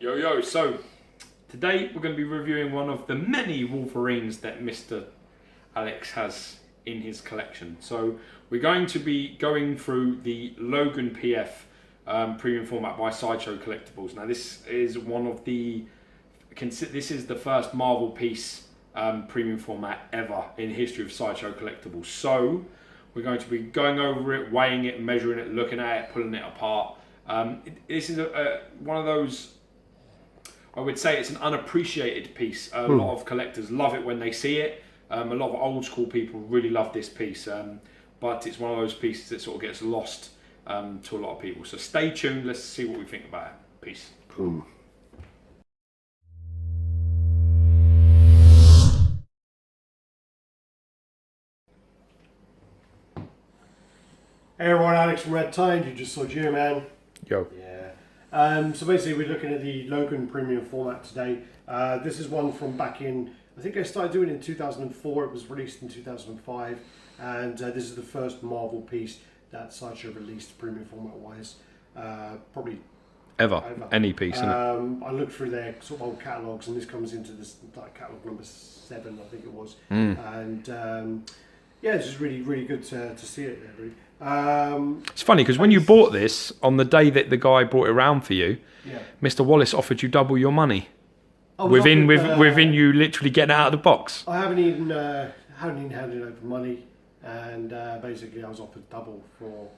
Yo, so today we're going to be reviewing one of the many Wolverines that Mr. Alex has in his collection. So we're going to be going through the Logan PF premium format by Sideshow Collectibles. Now this is one of the, this is the first Marvel piece premium format ever in the history of Sideshow Collectibles. So we're going to be going over it, weighing it, measuring it, looking at it, pulling it apart. This is one of those, I would say it's an unappreciated piece. A lot of collectors love it when they see it. A lot of old school people really love this piece, but it's one of those pieces that sort of gets lost to a lot of people. So stay tuned, let's see what we think about it. Peace. Boom. Hey everyone, Alex from RaddTitan. You just saw man. Yo. Yeah. So basically we're looking at the Logan premium format today. This is one from back in, I think I started doing it in 2004. It was released in 2005. And this is the first Marvel piece that Sideshow released premium format wise. Probably Ever. Any piece, isn't it? I looked through their sort of old catalogues, and this comes into this like catalogue number 7, I think it was. And yeah, it's just really good to see it there, really. It's funny because when you bought this on the day that the guy brought it around for you, yeah. Mr. Wallace offered you double your money Within you literally getting it out of the box. I haven't even handed over money, and basically I was offered double for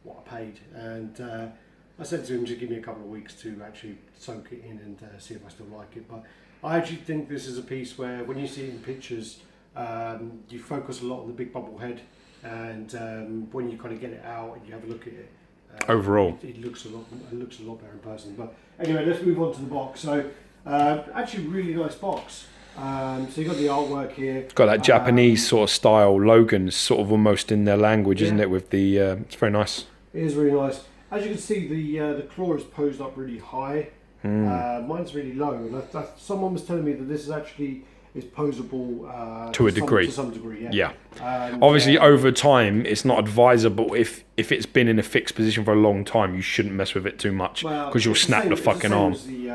what I paid, and I said to him to give me a couple of weeks to actually soak it in and see if I still like it. But I actually think this is a piece where when you see it in pictures, you focus a lot on the big bubble head, and when you kind of get it out and you have a look at it, Overall, it looks a lot better in person. But anyway, let's move on to the box. So actually, really nice box. So you got the artwork here. Got that Japanese sort of style. Logan's sort of almost in their language, isn't it? With the, it's very nice. It is really nice. As you can see, the claw is posed up really high. Mine's really low. And someone was telling me that this is actually posable to a degree. To some degree, yeah. Obviously, over time, it's not advisable if it's been in a fixed position for a long time. You shouldn't mess with it too much because you'll snap the fucking arm. It's the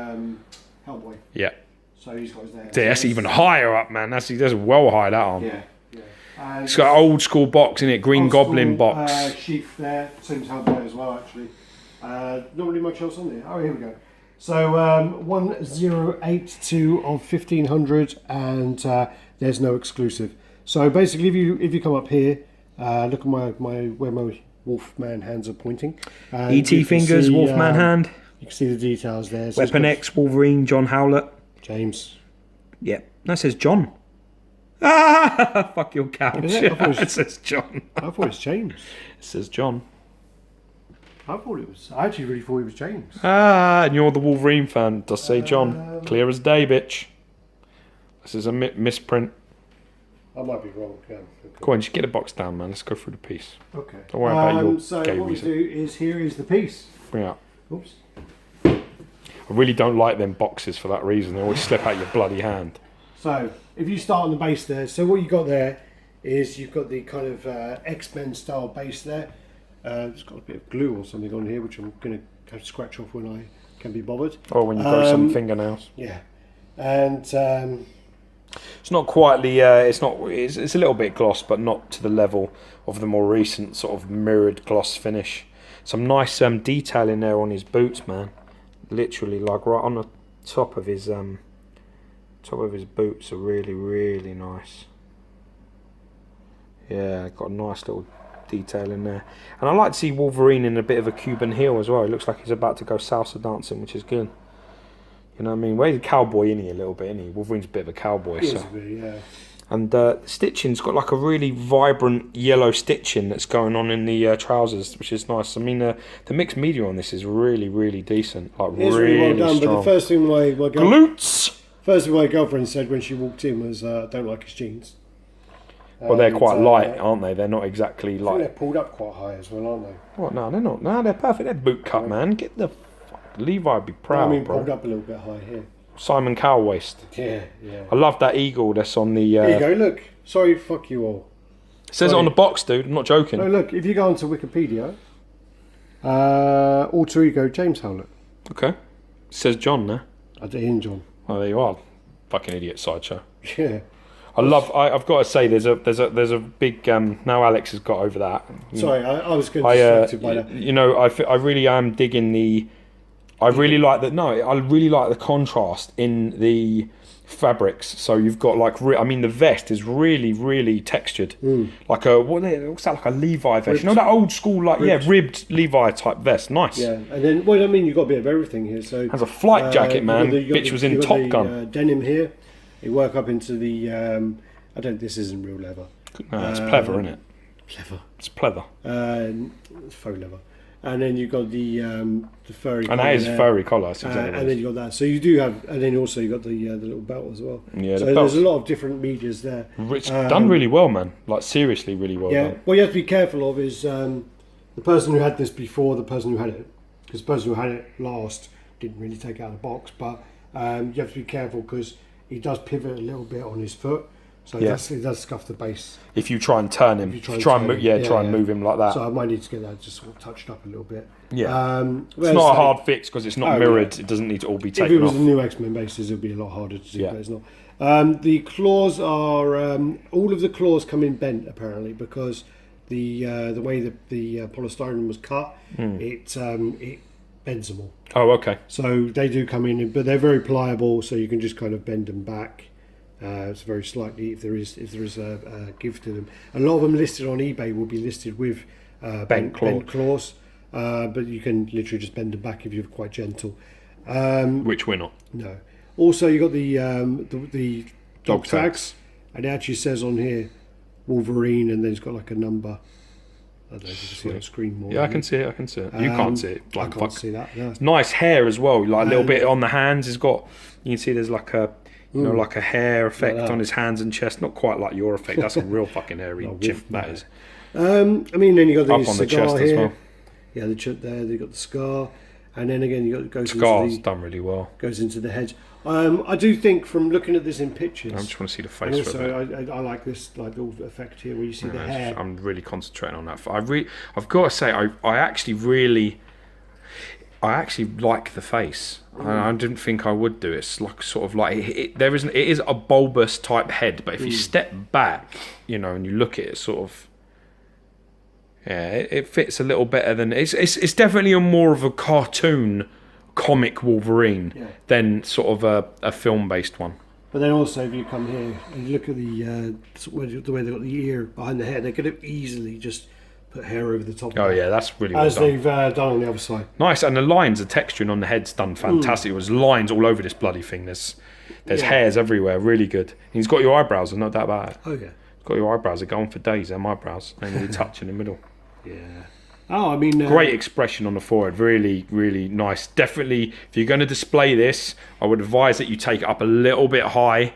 Hellboy. Yeah. So he's got his there. That's even higher up, man. That's well high, that arm. Yeah. It's got an old school box in it, Green Goblin box. Sheath there, same as Hellboy as well, actually. Not really much else on there. Oh, here we go. So 1082 of 1500, and there's no exclusive. So basically, if you come up here, look at where my Wolfman hands are pointing. ET fingers, see, Wolfman hand. You can see the details there. So Weapon X, Wolverine, John Howlett. James. Yeah, that says John. Ah, fuck your couch. It says John. I thought it was James. It says John. I actually really thought it was James. Ah, and you're the Wolverine fan. Does say John. Clear as day, bitch. This is a misprint. I might be wrong. Yeah. Okay. Go on, just get a box down, man. Let's go through the piece. Okay. Don't worry about your so gay what reason. we do is here is the piece. Bring it out. Oops. I really don't like them boxes for that reason. They always slip out your bloody hand. So if you start on the base there, so what you got there is you've got the kind of X-Men style base there. It's got a bit of glue or something on here, which I'm going to have to scratch off when I can be bothered. Or when you grow some fingernails. Yeah, and it's not quite the. It's a little bit gloss, but not to the level of the more recent sort of mirrored gloss finish. Some nice detail in there on his boots, man. Literally, like right on the top of his boots are really nice. Yeah, got a nice little detail in there, and I like to see Wolverine in a bit of a Cuban heel as well. It looks like he's about to go salsa dancing, which is good. You know what I mean? Well, he's a cowboy, isn't he? A little bit, isn't he? Wolverine's a bit of a cowboy, so. Yeah. And the stitching's got like a really vibrant yellow stitching that's going on in the trousers, which is nice. I mean, the mixed media on this is really decent. Like really well done. strong. But the first thing my girlfriend said when she walked in was, "I don't like his jeans." Well, they're quite light, aren't they? They're not exactly light. They're pulled up quite high as well, aren't they? What? No, they're not. No, they're perfect. They're boot cut, man. Get the Levi would be proud, I mean, bro. pulled up a little bit high here. Simon Cowell waist. Yeah. I love that eagle that's on the... Here you go, look. Sorry, fuck you all. It says it on the box, dude. I'm not joking. No, look, if you go onto Wikipedia, alter ego James Howlett. Okay. It says John there. At the hinge on. Well, there you are, fucking idiot Sideshow. Yeah. I've got to say, there's a big. Now Alex has got over that. Sorry, I was getting distracted by that. You know, I really am digging the. I really like that. No, I really like the contrast in the fabrics. So you've got like, I mean, the vest is really textured, like a what's that, like a Levi vest? Ribbed. You know that old school, like Ribbed. ribbed Levi type vest. Nice. Yeah, and then I mean, you've got a bit of everything here. So has a flight jacket, man. Bitch was in Top Gun. Denim here. You work up into the. This isn't real leather. No, it's pleather, isn't it? Pleather. It's pleather. It's faux leather. And then you've got the furry. And that is furry collar. That's exactly and then you got that. So you do have, and then also you got the little belt as well. Yeah, so the there's a lot of different medias there. It's done really well, man. Like seriously, really well done. What you have to be careful of is the person who had this before, the person who had it, because the person who had it last didn't really take it out of the box. But you have to be careful because he does pivot a little bit on his foot. So it does scuff the base. If you try and turn him, try and move him like that. So I might need to get that just sort of touched up a little bit. Yeah, it's not a hard fix because it's not mirrored. Yeah. It doesn't need to all be taken off. If it was a new X-Men basis, it would be a lot harder to do, but it's not. The claws are all of the claws come in bent apparently because the way the polystyrene was cut, it bends them all. Oh, okay. So they do come in, but they're very pliable, so you can just kind of bend them back. It's very slightly if there is a give to them. A lot of them listed on eBay will be listed with bent claws, but you can literally just bend them back if you're quite gentle. Which we're not. No. Also, you got the dog tags, and it actually says on here Wolverine, and then it's got like a number. I don't know if you can see it on screen more. Yeah, I can see it. You can't see it. I can't see that. No. Nice hair as well. Like a little bit on the hands. It's got. You can see there's like a. Like a hair effect on his hands and chest. Not quite like your effect. That's a real fucking hairy chimp. That is. I mean, then you got the up on the chest here. as well. Yeah, the chip there. They got the scar, and then again you got Scar's done really well. Goes into the hedge. I do think from looking at this in pictures. I just want to see the face. And also, I like this like little effect here where you see the hair. I'm really concentrating on that. I've got to say, I actually like the face. I didn't think I would do it. It's like sort of like it is a bulbous type head, but if you step back, you know, and you look at it, sort of, it fits a little better than it's definitely more of a cartoon comic Wolverine than sort of a film based one. But then also, if you come here and you look at the way they got the ear behind the head, they could have easily just put hair over the top. Oh yeah, that's really well done. They've done on the other side. Nice, and the lines, the texturing on the head's done fantastic. It was lines all over this bloody thing. There's hairs everywhere. Really good. He's got your eyebrows, and no doubt about it. Oh yeah. He's got your eyebrows. They're going for days. They're my eyebrows. They need a touch in the middle. Yeah. Oh, I mean, great expression on the forehead. Really, really nice. Definitely, if you're going to display this, I would advise that you take it up a little bit high,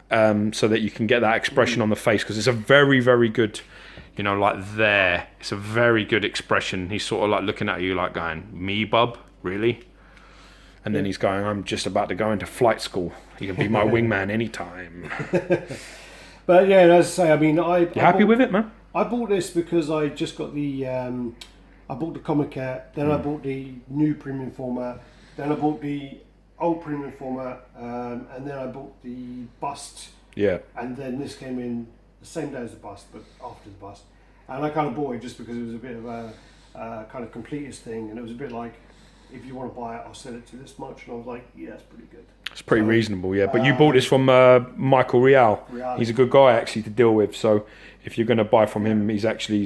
so that you can get that expression on the face, because it's a very, very good. You know, like there, it's a very good expression. He's sort of like looking at you like going, me, bub, really? And then he's going, I'm just about to go into flight school. You can be my wingman anytime. But yeah, as I say, I mean, you happy with it, man? I bought this because I just got the, I bought the comic cat, then I bought the new premium format, then I bought the old premium format, and then I bought the bust. Yeah. And then this came in the same day as the bust, but after the bust. And I kind of bought it just because it was a bit of a kind of completist thing, and it was a bit like, if you want to buy it, I'll sell it to this much. And I was like, yeah, that's pretty good. It's pretty reasonable, yeah. But you bought this from Michael Real. He's a good guy, actually, to deal with. So if you're going to buy from him, he's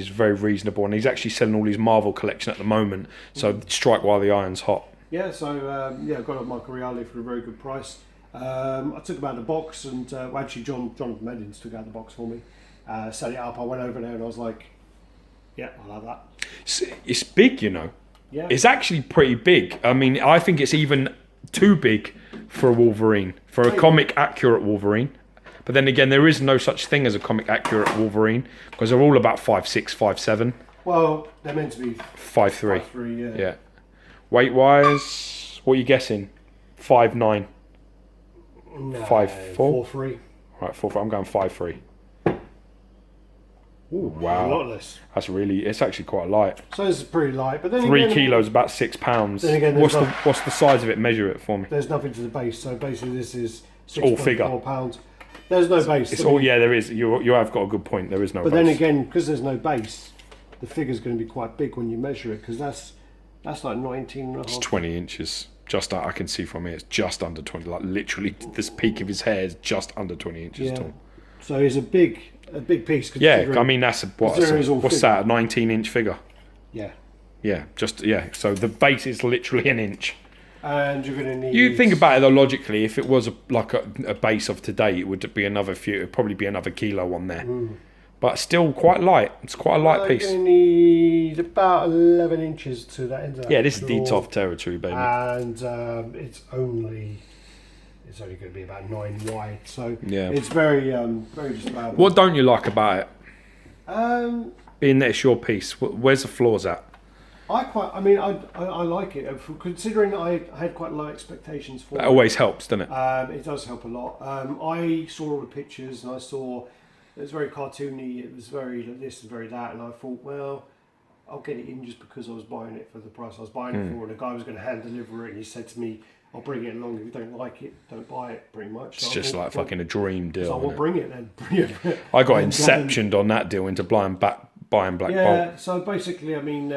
very reasonable. And he's actually selling all his Marvel collection at the moment. So strike while the iron's hot. Yeah, so I got it at Michael Reale for a very good price. I took him out of the box, and actually Jonathan Medins took out the box for me. Set it up. I went over there and I was like, yeah, I'll have that. It's big, you know. Yeah. It's actually pretty big. I mean, I think it's even too big for a Wolverine, for a comic accurate Wolverine. But then again, there is no such thing as a comic accurate Wolverine, because they're all about 5'6", 5'7". Well, they're meant to be 5'3". 5'3", yeah. Weight wise, what are you guessing? 5'9". No, 5'4". 4'3". Right, 4'4". I'm going 5'3". Ooh, wow. A lot less. That's really, it's actually quite light. So this is pretty light, but then 3 again, kilos, about 6 pounds. Then again, what's the size of it? Measure it for me. there's nothing to the base, so basically this is all figure. 6.4 pounds. There's no base. It's all, yeah, there is. You have got a good point. There is no But base. then again, because there's no base, the figure's going to be quite big when you measure it, because that's like 19 and a half. It's 20 inches. Just I can see from here, it's just under 20. Like literally, this peak of his hair is just under 20 inches tall. So it's a big piece. Yeah, I mean that's what's figure. that? A 19-inch figure. Yeah. Yeah, So the base is literally an inch. And you're going to need. You think about it though, logically, if it was a base of today, it would be it'd probably be another kilo on there. But still quite light. It's quite a light piece. You're going to need about 11 inches to that end of that. Yeah, this is D-top territory, baby. And it's only going to be about 9 wide, so yeah, it's very just about. What don't you like about it? Being that it's your piece, where's the flaws at? I like it, considering I had quite low expectations for it. That always helps, doesn't it? It does help a lot. I saw all the pictures and I saw it was very cartoony. It was very this and very that, and I thought, well, I'll get it in just because I was buying it for the price I was buying it for, and the guy was going to hand deliver it, and he said to me, I'll bring it along. If you don't like it, don't buy it, pretty much. It's just like fucking a dream deal. So I will bring it then. I got inceptioned on that deal into buying Black Bolt. Yeah, so basically, I mean,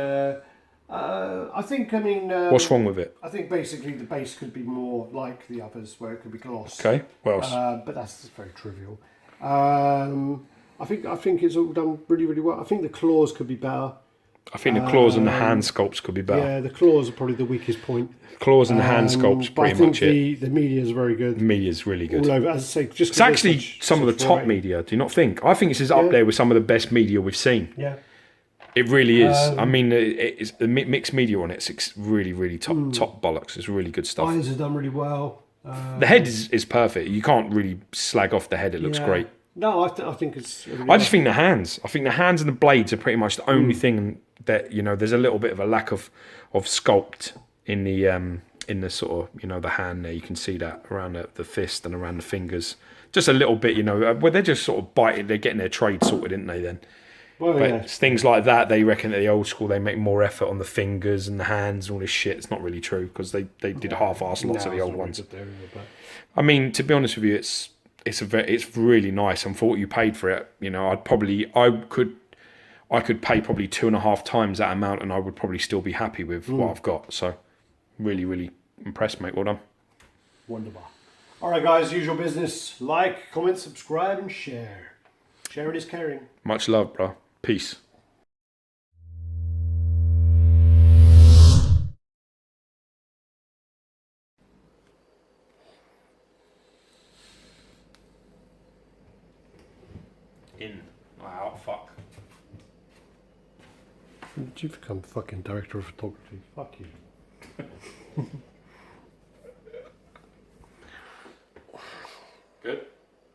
what's wrong with it? I think basically the base could be more like the others, where it could be gloss. Okay, what else? But that's very trivial. I think it's all done really, really well. I think the claws could be better. I think the claws and the hand sculpts could be better. Yeah, the claws are probably the weakest point. Claws and the hand sculpts, pretty much it. The media is very good. The media is really good. All over, as I say, just it's actually some of the top media. Do you not think? I think this is up there with some of the best media we've seen. Yeah, it really is. I mean, it's the mixed media on it. It's really, really top bollocks. It's really good stuff. Eyes are done really well. The head is perfect. You can't really slag off the head. It looks great. No, I think it's. I just think the hands. I think the hands and the blades are pretty much the only thing that there's a little bit of a lack of sculpt in the sort of the hand there. You can see that around the fist and around the fingers. Just a little bit, where they're just sort of biting. They're getting their trade sorted, didn't they? Then. Well, but it's things like that, they reckon at the old school they make more effort on the fingers and the hands and all this shit. It's not really true because they did half-ass lots of the old ones. I mean, to be honest with you, it's really nice, and for what you paid for it, I could pay probably 2.5 times that amount, and I would probably still be happy with what I've got. So, really, really impressed, mate. Well done. Wonderful. All right, guys. Usual business: like, comment, subscribe, and share. Sharing is caring. Much love, bro. Peace. In. Wow, fuck. Did you become fucking director of photography? Fuck you.